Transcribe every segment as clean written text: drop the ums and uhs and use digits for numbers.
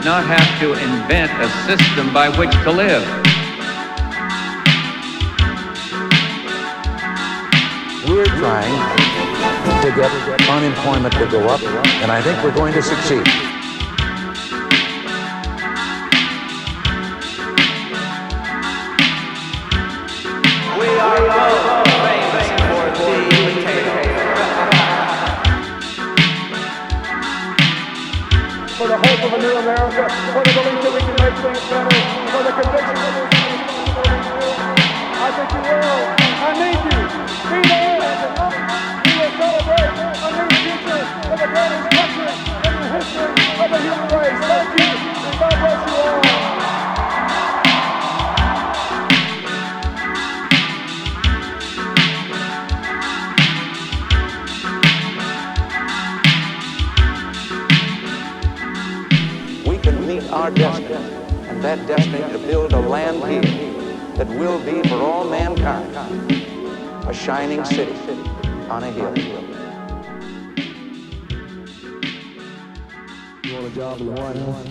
not have to invent a system by which to live. We're trying to get unemployment to go up, and I think we're going to succeed. We are both famous for the potato. For the hope of a new America, for the belief that we can make things better, for the conviction that we can make things better. I think you will. I need you. Be there. We will celebrate a new future for the greatest country in the history of the human race. Thank you, and God bless you all. Our destiny, and that destiny to build a land here that will be for all mankind a shining city on a hill. You want a job in the White House?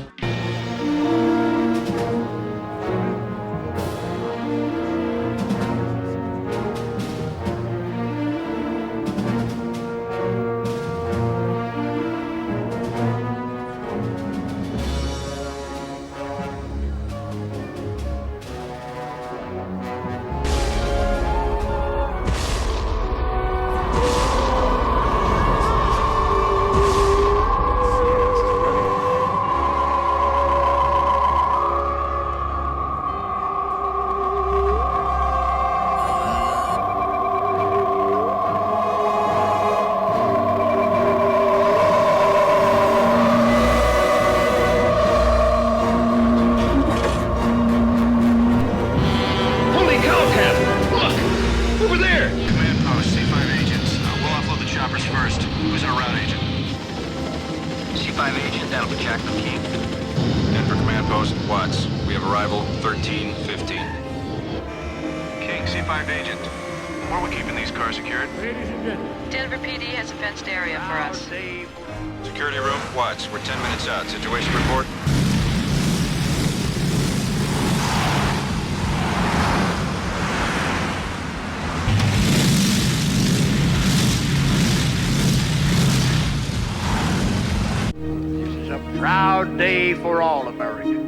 Proud day for all Americans.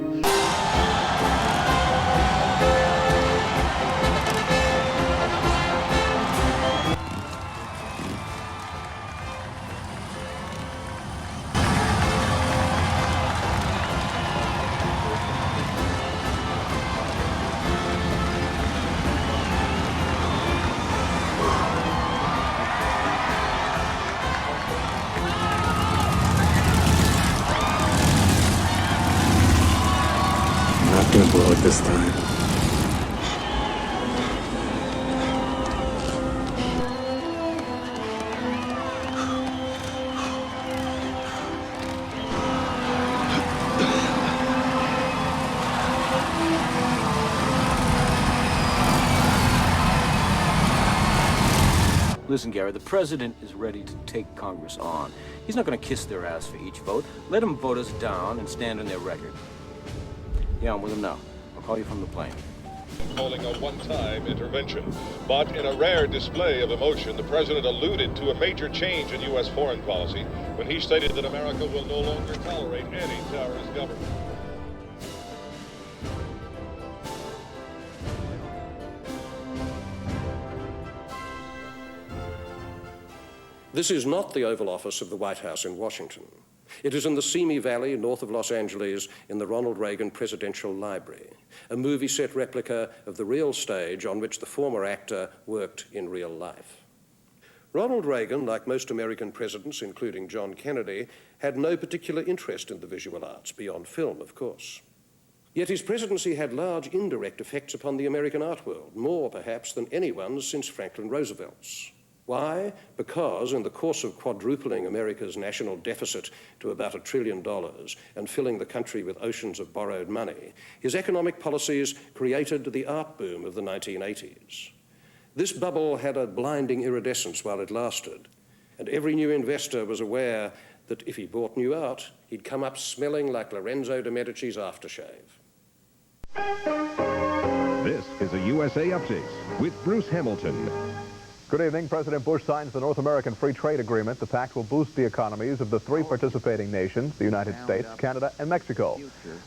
Gonna blow it this time. Listen, Gary, the president is ready to take Congress on. He's not going to kiss their ass for each vote. Let them vote us down and stand on their record. Yeah, I'm with him now. I'll call you from the plane. Calling a one-time intervention. But in a rare display of emotion, the president alluded to a major change in U.S. foreign policy when he stated that America will no longer tolerate any terrorist government. This is not the Oval Office of the White House in Washington. It is in the Simi Valley, north of Los Angeles, in the Ronald Reagan Presidential Library, a movie-set replica of the real stage on which the former actor worked in real life. Ronald Reagan, like most American presidents, including John Kennedy, had no particular interest in the visual arts, beyond film, of course. Yet his presidency had large indirect effects upon the American art world, more perhaps than anyone's since Franklin Roosevelt's. Why? Because in the course of quadrupling America's national deficit to about $1 trillion and filling the country with oceans of borrowed money, his economic policies created the art boom of the 1980s. This bubble had a blinding iridescence while it lasted, and every new investor was aware that if he bought new art, he'd come up smelling like Lorenzo de Medici's aftershave. This is a USA Update with Bruce Hamilton. Good evening. President Bush signs the North American Free Trade Agreement. The pact will boost the economies of the three participating nations, the United States, Canada, and Mexico.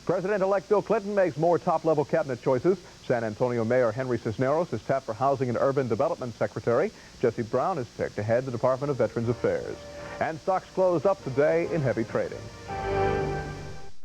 President-elect Bill Clinton makes more top-level cabinet choices. San Antonio Mayor Henry Cisneros is tapped for Housing and Urban Development Secretary. Jesse Brown is picked to head the Department of Veterans Affairs. And stocks closed up today in heavy trading.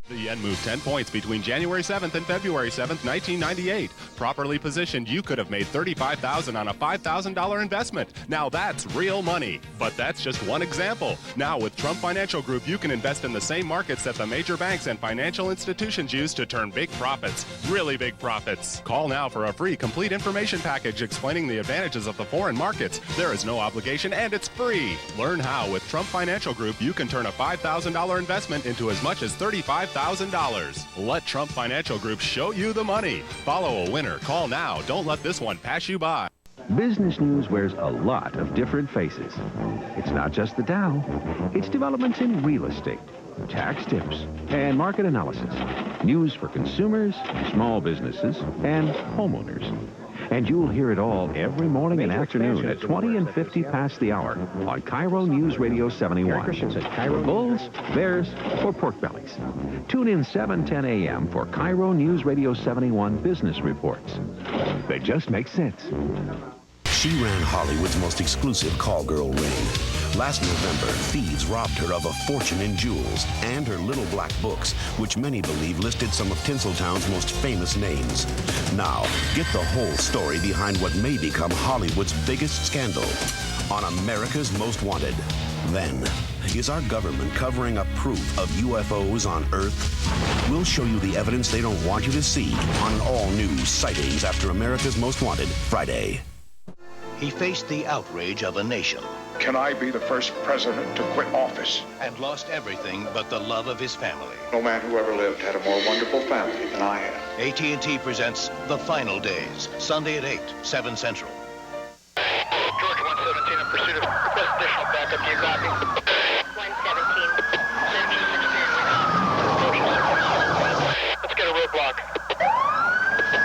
The yen moved 10 points between January 7th and February 7th, 1998. Properly positioned, you could have made $35,000 on a $5,000 investment. Now that's real money. But that's just one example. Now with Trump Financial Group, you can invest in the same markets that the major banks and financial institutions use to turn big profits. Really big profits. Call now for a free complete information package explaining the advantages of the foreign markets. There is no obligation and it's free. Learn how with Trump Financial Group, you can turn a $5,000 investment into as much as $35,000. Let Trump Financial Group show you the money. Follow a winner. Call now. Don't let this one pass you by. Business news wears a lot of different faces. It's not just the Dow. It's developments in real estate, tax tips, and market analysis. News for consumers, small businesses, and homeowners. And you'll hear it all every morning and afternoon at 20 and 50 past the hour on Cairo News Radio 71. Bulls, bears, or pork bellies. Tune in 7:10 a.m. for Cairo News Radio 71 business reports. They just make sense. She ran Hollywood's most exclusive call girl ring. Last November, thieves robbed her of a fortune in jewels and her little black books, which many believe listed some of Tinseltown's most famous names. Now, get the whole story behind what may become Hollywood's biggest scandal on America's Most Wanted. Then, is our government covering up proof of UFOs on Earth? We'll show you the evidence they don't want you to see on an all-new Sightings After America's Most Wanted, Friday. He faced the outrage of a nation. Can I be the first president to quit office? And lost everything but the love of his family. No man who ever lived had a more wonderful family than I have. AT&T presents The Final Days, Sunday at 8, 7 Central. Georgia 117 in pursuit of request additional backup. Do you copy? 117. Let's get a roadblock.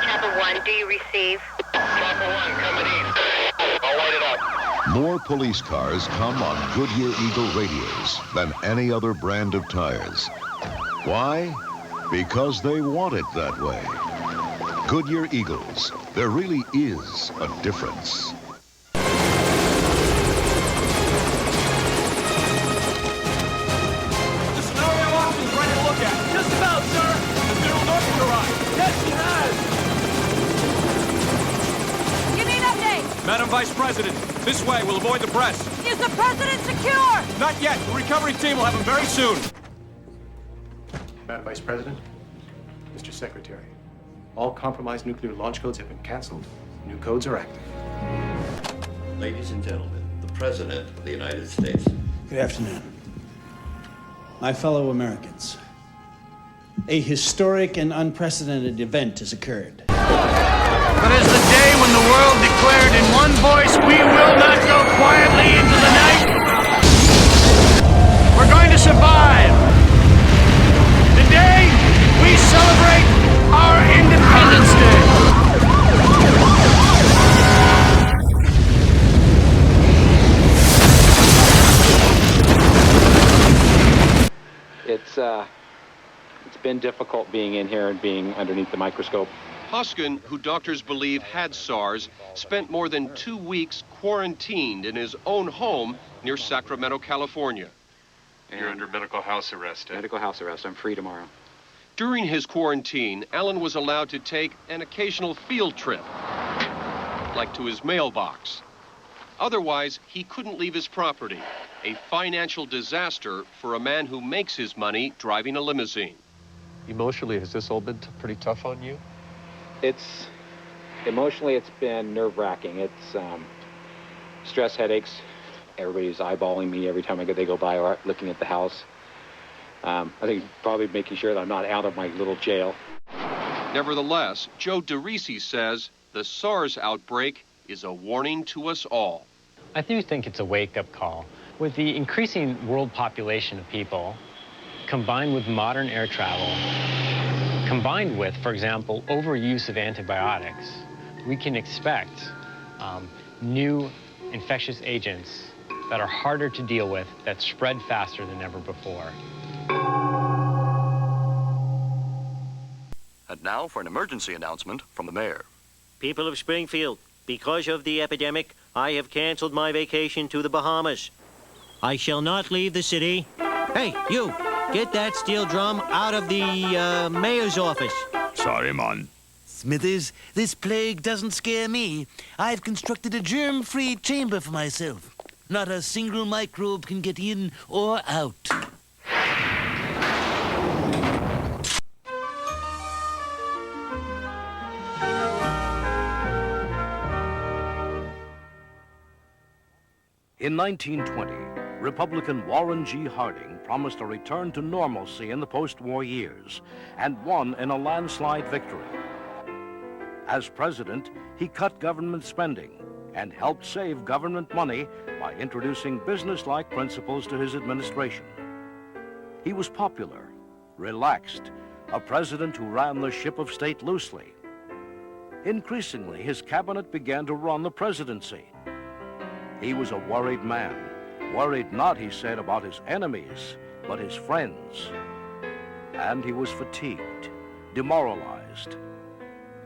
Chopper 1, do you receive? Chopper 1, coming east. I'll light it up. More police cars come on Goodyear Eagle radios than any other brand of tires. Why? Because they want it that way. Goodyear Eagles. There really is a difference. The scenario officer's ready to look at. Just about, sir. Has General Norfolk arrived? Yes, he has. Give me an update. Madam Vice President, this way. We'll avoid the press. Is the president secure? Not yet. The recovery team will have him very soon. Madam Vice President, Mr. Secretary, all compromised nuclear launch codes have been canceled. New codes are active. Ladies and gentlemen, the President of the United States. Good afternoon. My fellow Americans, a historic and unprecedented event has occurred. But as the day when the world declared in one voice, we will not go quietly into the night, we're going to survive. Today, we celebrate our Independence Day. It's been difficult being in here and being underneath the microscope. Hoskin, who doctors believe had SARS, spent more than 2 weeks quarantined in his own home near Sacramento, California. You're under medical house arrest. Medical house arrest. I'm free tomorrow. During his quarantine, Alan was allowed to take an occasional field trip, like to his mailbox. Otherwise, he couldn't leave his property, a financial disaster for a man who makes his money driving a limousine. Emotionally, has this all been pretty tough on you? Emotionally, it's been nerve-wracking. It's stress, headaches. Everybody's eyeballing me every time they go by or looking at the house. I think probably making sure that I'm not out of my little jail. Nevertheless, Joe DeRisi says the SARS outbreak is a warning to us all. I do think it's a wake-up call. With the increasing world population of people, combined with modern air travel, combined with, for example, overuse of antibiotics, we can expect new infectious agents that are harder to deal with, that spread faster than ever before. And now for an emergency announcement from the mayor. People of Springfield, because of the epidemic, I have canceled my vacation to the Bahamas. I shall not leave the city. Hey, you, get that steel drum out of the mayor's office. Sorry, man. Smithers, this plague doesn't scare me. I've constructed a germ-free chamber for myself. Not a single microbe can get in or out. In 1920, Republican Warren G. Harding promised a return to normalcy in the post-war years and won in a landslide victory. As president, he cut government spending and helped save government money by introducing business-like principles to his administration. He was popular, relaxed, a president who ran the ship of state loosely. Increasingly, his cabinet began to run the presidency. He was a worried man, worried not, he said, about his enemies, but his friends. And he was fatigued, demoralized.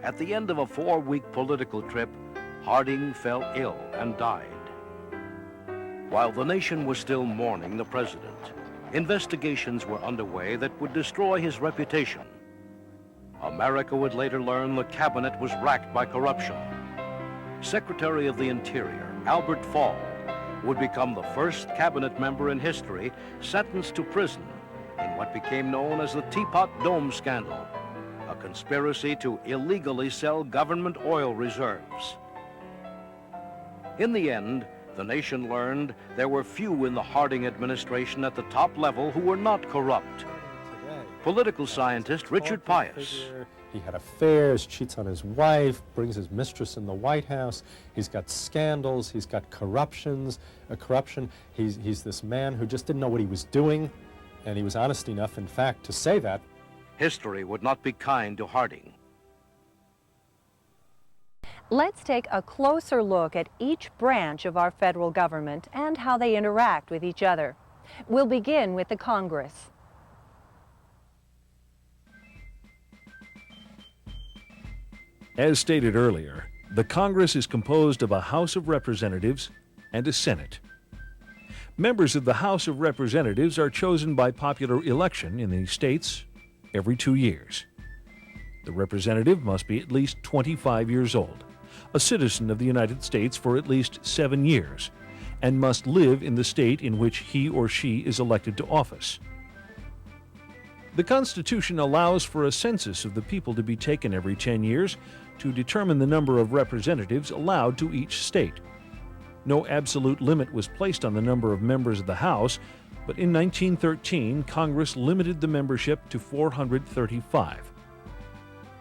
At the end of a 4-week political trip, Harding fell ill and died. While the nation was still mourning the president, investigations were underway that would destroy his reputation. America would later learn the cabinet was racked by corruption. Secretary of the Interior, Albert Fall, would become the first cabinet member in history sentenced to prison in what became known as the Teapot Dome scandal, a conspiracy to illegally sell government oil reserves. In the end, the nation learned there were few in the Harding administration at the top level who were not corrupt. Political scientist Richard Pius. He had affairs, cheats on his wife, brings his mistress in the White House. He's got scandals, he's got corruption. He's this man who just didn't know what he was doing, and he was honest enough, in fact, to say that. History would not be kind to Harding. Let's take a closer look at each branch of our federal government and how they interact with each other. We'll begin with the Congress. As stated earlier, the Congress is composed of a House of Representatives and a Senate. Members of the House of Representatives are chosen by popular election in the states every 2 years. The representative must be at least 25 years old, a citizen of the United States for at least 7 years, and must live in the state in which he or she is elected to office. The Constitution allows for a census of the people to be taken every 10 years to determine the number of representatives allowed to each state. No absolute limit was placed on the number of members of the House, but in 1913, Congress limited the membership to 435.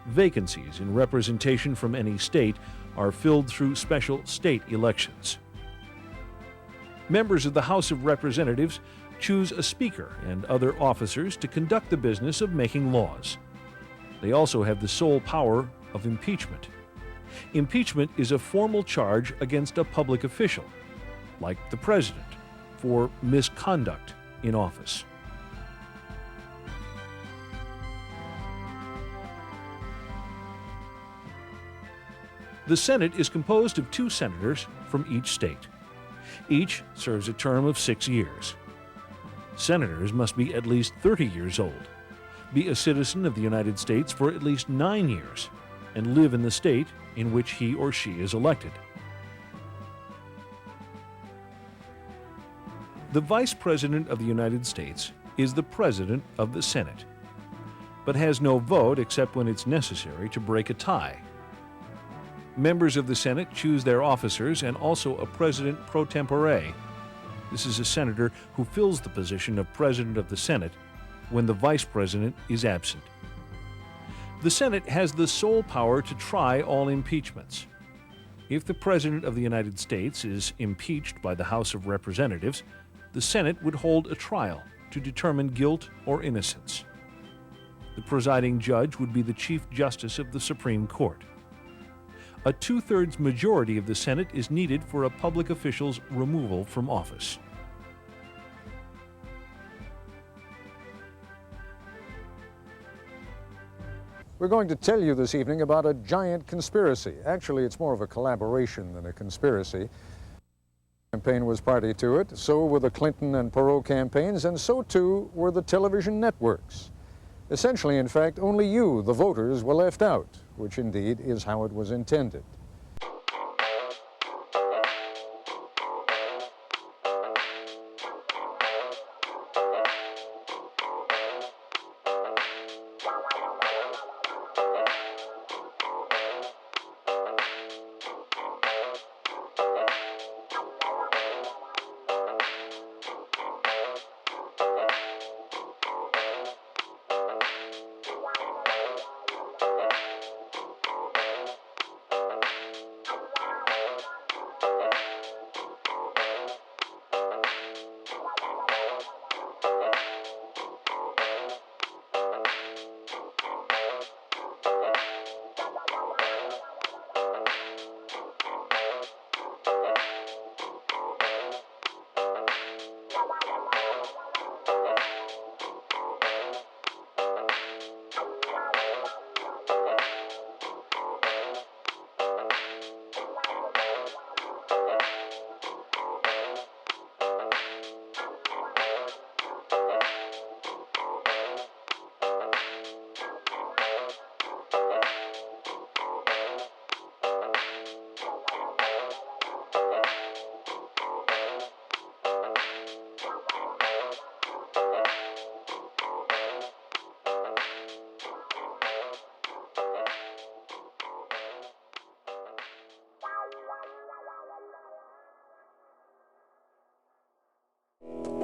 Vacancies in representation from any state are filled through special state elections. Members of the House of Representatives choose a speaker and other officers to conduct the business of making laws. They also have the sole power of impeachment. Impeachment is a formal charge against a public official, like the president, for misconduct in office. The Senate is composed of 2 senators from each state. Each serves a term of 6 years. Senators must be at least 30 years old, be a citizen of the United States for at least 9 years, and live in the state in which he or she is elected. The Vice President of the United States is the President of the Senate, but has no vote except when it's necessary to break a tie. Members of the Senate choose their officers and also a President pro tempore. This is a senator who fills the position of President of the Senate when the Vice President is absent. The Senate has the sole power to try all impeachments. If the President of the United States is impeached by the House of Representatives, the Senate would hold a trial to determine guilt or innocence. The presiding judge would be the Chief Justice of the Supreme Court. A two-thirds majority of the Senate is needed for a public official's removal from office. We're going to tell you this evening about a giant conspiracy. Actually, it's more of a collaboration than a conspiracy. The campaign was party to it, so were the Clinton and Perot campaigns, and so too were the television networks. Essentially, in fact, only you, the voters, were left out, which indeed is how it was intended.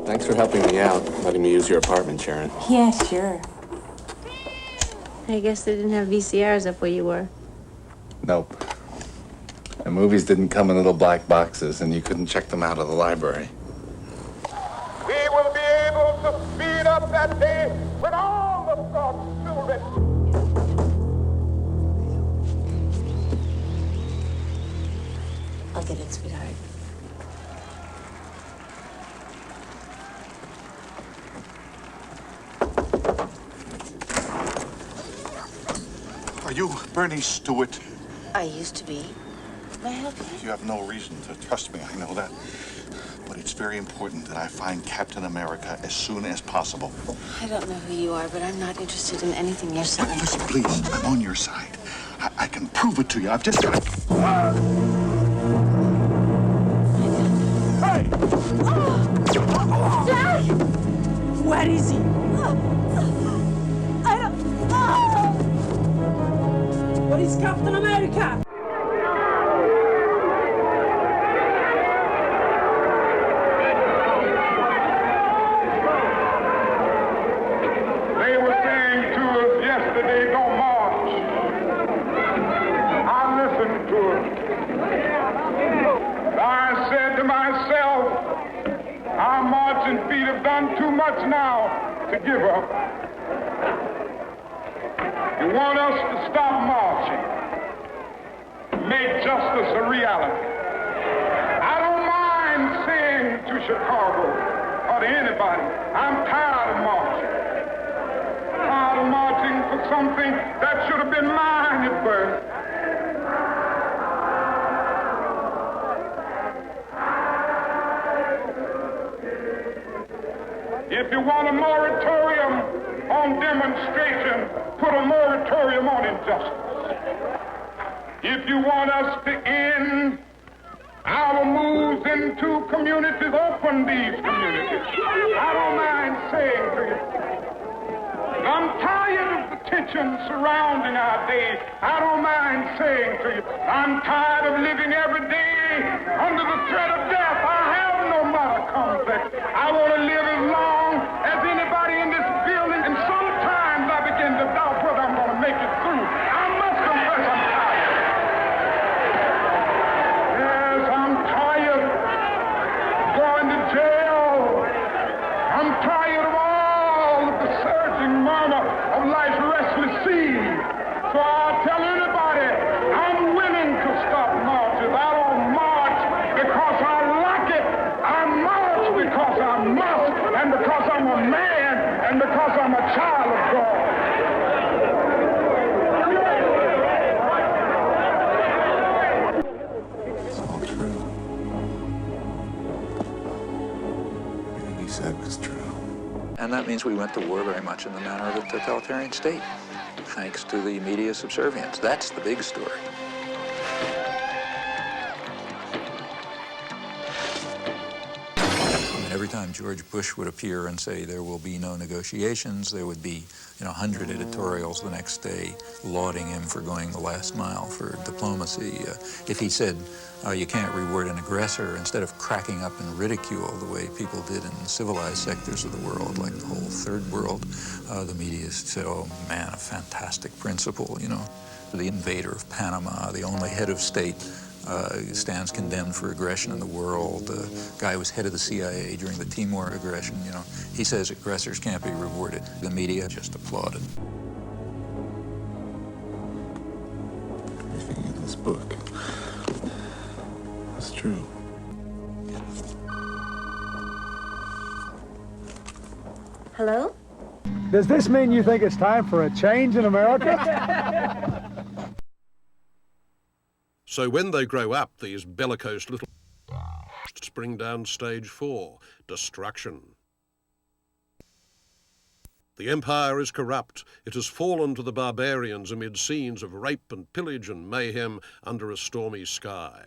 Thanks for helping me out, letting me use your apartment, Sharon. Yeah, sure. I guess they didn't have VCRs up where you were. Nope. The movies didn't come in little black boxes, and you couldn't check them out of the library. We will be able to speed up that day when all of God's children. I'll get it, sweetheart. Are you Bernie Stewart? I used to be. May I help you? You have no reason to trust me, I know that. But it's very important that I find Captain America as soon as possible. I don't know who you are, but I'm not interested in anything you're saying. Listen, please, I'm on your side. I can prove it to you. I've just got to... Hey! Dad! Where is he? I don't... What is Captain America? They were saying to us yesterday, don't march. I listened to them. I said to myself, our marching feet have done too much now to give up. You want us to stop marching, make justice a reality. I don't mind saying to Chicago or to anybody, I'm tired of marching. Tired of marching for something that should have been mine at birth. If you want a moratorium on demonstration, put a moratorium on injustice. If you want us to end our moves into communities, open these communities. I don't mind saying to you, I'm tired of the tension surrounding our day. I don't mind saying to you, I'm tired of living every day under the threat of death. I have no matter complex. I want to live as long as anybody in this building, and sometimes I begin to doubt whether I'm going to make it through. I must confess I'm tired. Yes, I'm tired of going to jail. I'm tired of And that means we went to war very much in the manner of a totalitarian state, thanks to the media subservience. That's the big story. Every time George Bush would appear and say there will be no negotiations, there would be 100 editorials the next day lauding him for going the last mile for diplomacy. If he said you can't reward an aggressor, instead of cracking up in ridicule the way people did in civilized sectors of the world, like the whole third world, the media said, oh man, a fantastic principle, The invader of Panama, the only head of state, stands condemned for aggression in the world. The guy who was head of the CIA during the Timor aggression, he says aggressors can't be rewarded. The media just applauded. Everything in this book is true. Hello? Does this mean you think it's time for a change in America? So when they grow up, these bellicose little bring down stage 4, destruction. The empire is corrupt. It has fallen to the barbarians amid scenes of rape and pillage and mayhem under a stormy sky.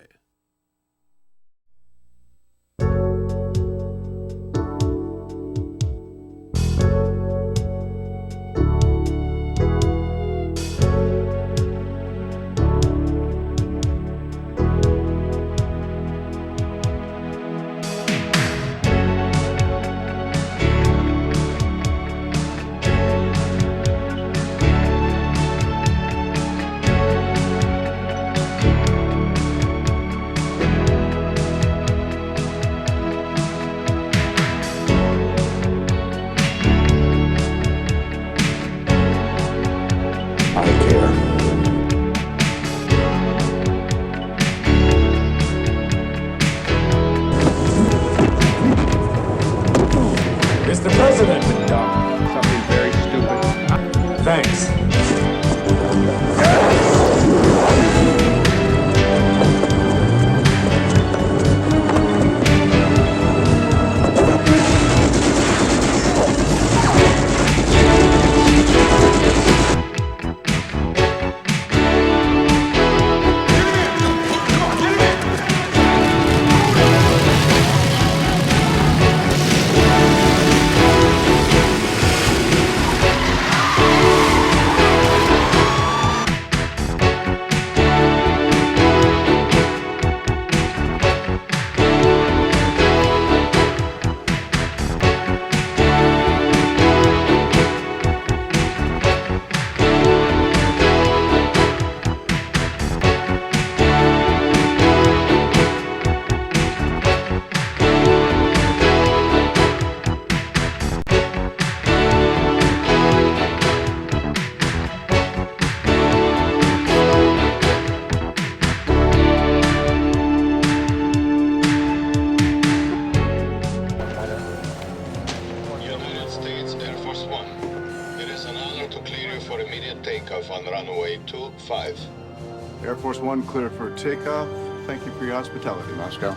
Mr. President! Something very stupid. Thanks. For immediate takeoff on runway 25. Air Force One clear for takeoff. Thank you for your hospitality, Moscow.